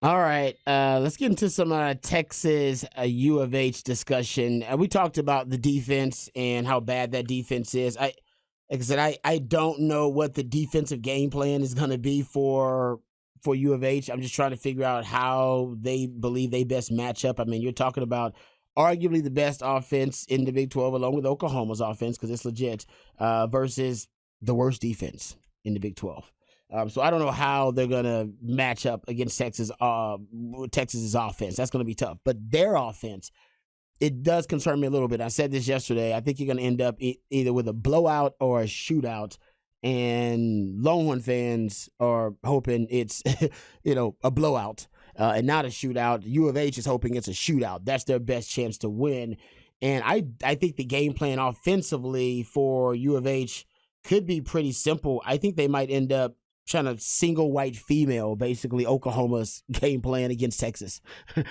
All right, let's get into some Texas U of H discussion. We talked about the defense and how bad that defense is. Like I said, I don't know what the defensive game plan is going to be for U of H. I'm just trying to figure out how they believe they best match up. I mean, you're talking about arguably the best offense in the Big 12, along with Oklahoma's offense, because it's legit, versus the worst defense in the Big 12. So I don't know how they're going to match up against Texas's offense. That's going to be tough. But their offense, it does concern me a little bit. I said this yesterday. I think you're going to end up either with a blowout or a shootout. And Longhorn fans are hoping it's, a blowout and not a shootout. U of H is hoping it's a shootout. That's their best chance to win. And I think the game plan offensively for U of H could be pretty simple. I think they might end up trying to single white female, basically Oklahoma's game plan against Texas,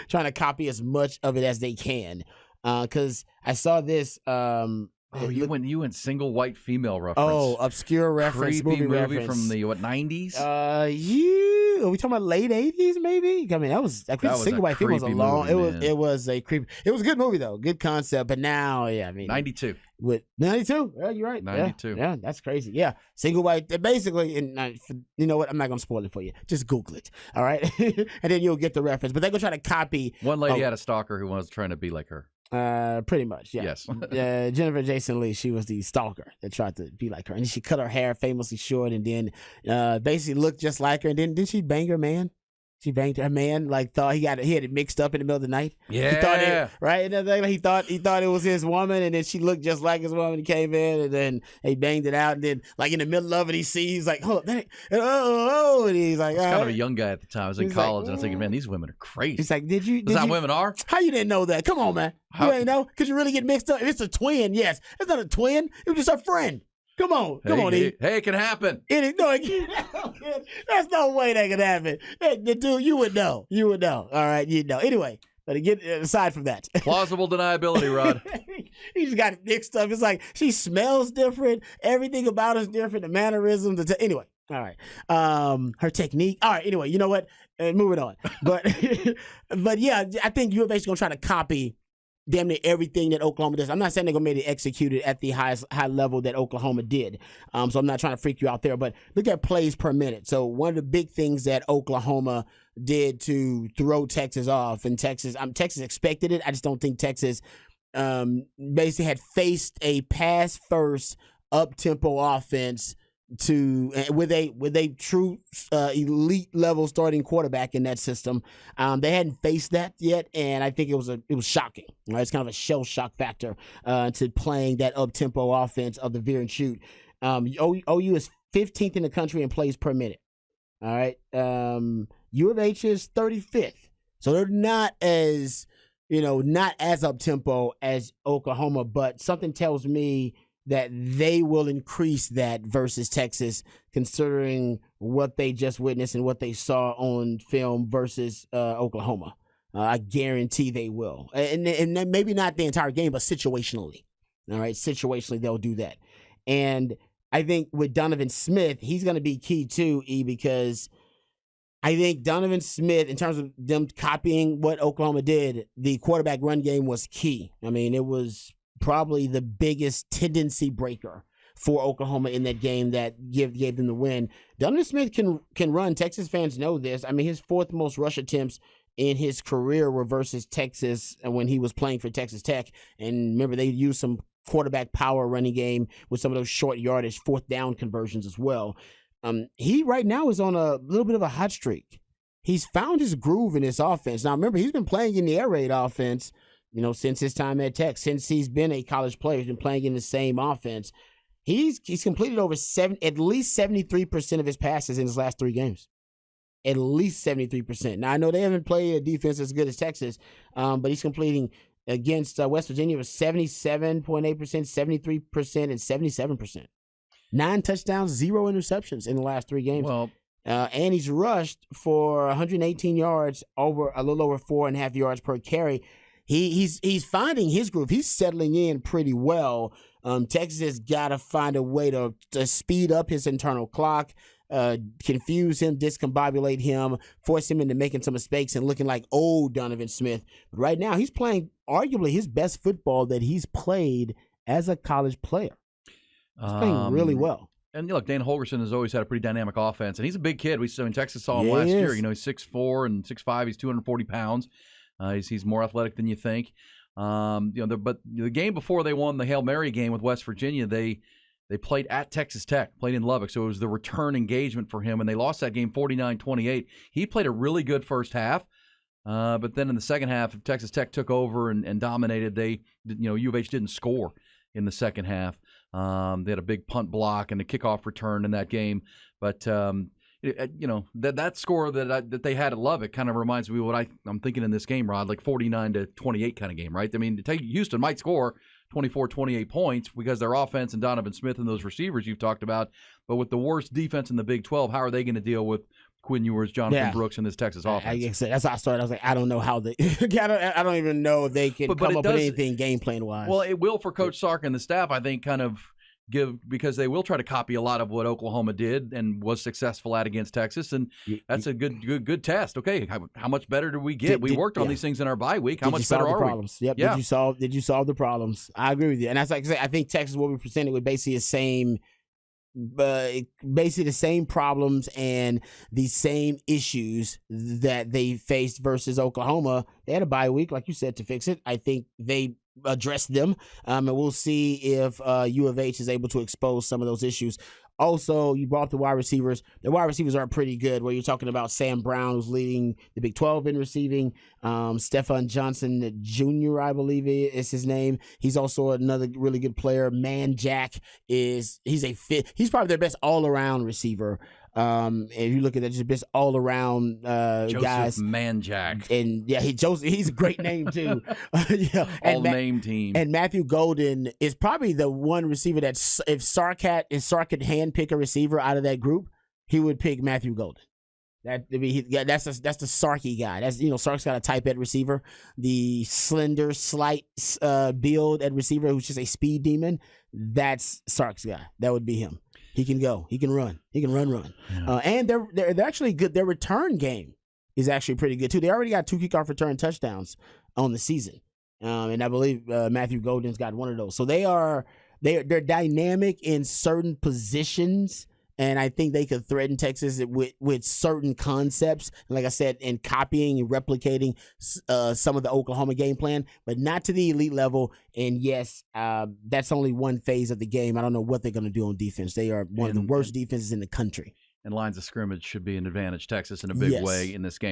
trying to copy as much of it as they can. Because I saw this. You went single white femle reference. Oh, obscure reference. Creepy movie reference. from the 90s? Are we talking about late 80s maybe? I mean, single white female was a long. It was a creepy. It was a good movie though, good concept. But now, 92. With 92, yeah, you're right. 92. Yeah, that's crazy. Yeah, single white. Basically, and you know what? I'm not gonna spoil it for you. Just Google it. All right, and then you'll get the reference. But they're gonna try to copy. One lady had a stalker who was trying to be like her. Pretty much, yeah. Yes. Jennifer Jason Leigh, she was the stalker that tried to be like her. And she cut her hair famously short and then basically looked just like her. And then didn't she bang her man? She banged her man, thought he had it mixed up in the middle of the night. Yeah. He thought it, right? And then he thought it was his woman, and then she looked just like his woman. He came in, and then he banged it out. And then, in the middle of it, he sees, hold up, and he's like, I was kind of a young guy at the time. I was in college, and I was thinking, man, these women are crazy. He's like, did you? Is that how women are? How you didn't know that? Come on, man. You ain't know? Could you really get mixed up? If it's a twin, yes. It's not a twin. It was just a friend. Come on, E. Hey, it can happen. It can't. There's no way that could happen. Dude, you would know. All right, you'd know. Anyway, but aside from that. Plausible deniability, Rod. He just got it mixed up. It's like she smells different. Everything about her is different. The mannerisms. Anyway, all right. Her technique. All right, anyway, you know what? Moving on. But yeah, I think U of H is going to try to copy damn near everything that Oklahoma does. I'm not saying they're going to be executed at the high level that Oklahoma did. So I'm not trying to freak you out there, but look at plays per minute. So one of the big things that Oklahoma did to throw Texas off, and Texas expected it. I just don't think Texas basically had faced a pass-first, up-tempo offense with a true elite level starting quarterback in that system. They hadn't faced that yet, and I think it was shocking. Right? It's kind of a shell shock factor to playing that up tempo offense of the veer and shoot. OU is 15th in the country in plays per minute. All right, U of H is 35th, so they're not as up tempo as Oklahoma, but something tells me that they will increase that versus Texas, considering what they just witnessed and what they saw on film versus Oklahoma. I guarantee they will. And maybe not the entire game, but situationally. All right, situationally, they'll do that. And I think with Donovan Smith, he's going to be key too, because I think Donovan Smith, in terms of them copying what Oklahoma did, the quarterback run game was key. I mean, it was probably the biggest tendency breaker for Oklahoma in that game that gave them the win. Donovan Smith can run. Texas fans know this. I mean, his fourth most rush attempts in his career were versus Texas when he was playing for Texas Tech. And remember, they used some quarterback power running game with some of those short yardage fourth down conversions as well. He right now is on a little bit of a hot streak. He's found his groove in this offense. Now, remember, he's been playing in the air raid offense since his time at Tech, since he's been a college player, he's been playing in the same offense. He's completed at least 73% of his passes in his last 3 games. At least 73%. Now, I know they haven't played a defense as good as Texas, but he's completing against West Virginia was 77.8%, 73%, and 77%. 9 touchdowns, 0 interceptions in the last 3 games. Well, and he's rushed for 118 yards, a little over 4.5 yards per carry. He's finding his groove. He's settling in pretty well. Texas has got to find a way to speed up his internal clock. confuse him, discombobulate him, force him into making some mistakes and looking like old Donovan Smith. But right now, he's playing arguably his best football that he's played as a college player. He's playing really well. And look, Dan Holgerson has always had a pretty dynamic offense, and he's a big kid. Texas saw him last year. He's 6'4" and 6'5". He's 240 pounds. He's more athletic than you think. But the game before they won the Hail Mary game with West Virginia, they played at Texas Tech, played in Lubbock, so it was the return engagement for him, and they lost that game 49-28. He played a really good first half, but then in the second half, Texas Tech took over and dominated. U of H didn't score in the second half. They had a big punt block and a kickoff return in that game, but that score that they had at Lubbock kind of reminds me of what I'm thinking in this game, Rod, like 49-28 kind of game, right? I mean, Houston might score 24, 28 points because their offense and Donovan Smith and those receivers you've talked about, but with the worst defense in the Big 12, how are they going to deal with Quinn Ewers, Jonathan Brooks, and this Texas offense? That's how I started. I was like, I don't know how they. I don't even know if they can come up with anything game plan wise. Well, it will for Coach Sark and the staff, I think, kind of because they will try to copy a lot of what Oklahoma did and was successful at against Texas, and that's a good test. Okay, how much better do we get? We worked on these things in our bye week. How much better are we? Yep. Yeah. Did you solve the problems? I agree with you, and that's like I say. I think Texas will be presented with basically the same problems and the same issues that they faced versus Oklahoma. They had a bye week, like you said, to fix it. I think they addressed them, and we'll see if U of H is able to expose some of those issues. Also, you brought up the wide receivers. The wide receivers are pretty good, where you're talking about Sam Brown, who's leading the Big 12 in receiving. Stephon Johnson Jr., I believe is his name. He's also another really good player. Man Jack he's probably their best all-around receiver. If you look at that, just best all around guys. Manjack. And he's a great name too. Name team. And Matthew Golden is probably the one receiver that if Sark could handpick a receiver out of that group, he would pick Matthew Golden. That's the Sarky guy. That's Sark's got a type at receiver, the slender, slight build at receiver, who's just a speed demon. That's Sark's guy. That would be him. He can go. He can run. He can run. Yeah. And they're actually good. Their return game is actually pretty good too. They already got 2 kickoff return touchdowns on the season, and I believe Matthew Golden's got one of those. So they're dynamic in certain positions, and I think they could threaten Texas with certain concepts. Like I said, in copying and replicating some of the Oklahoma game plan, but not to the elite level. And yes, that's only one phase of the game. I don't know what they're going to do on defense. They are one of the worst defenses in the country. And lines of scrimmage should be an advantage Texas in a big way in this game.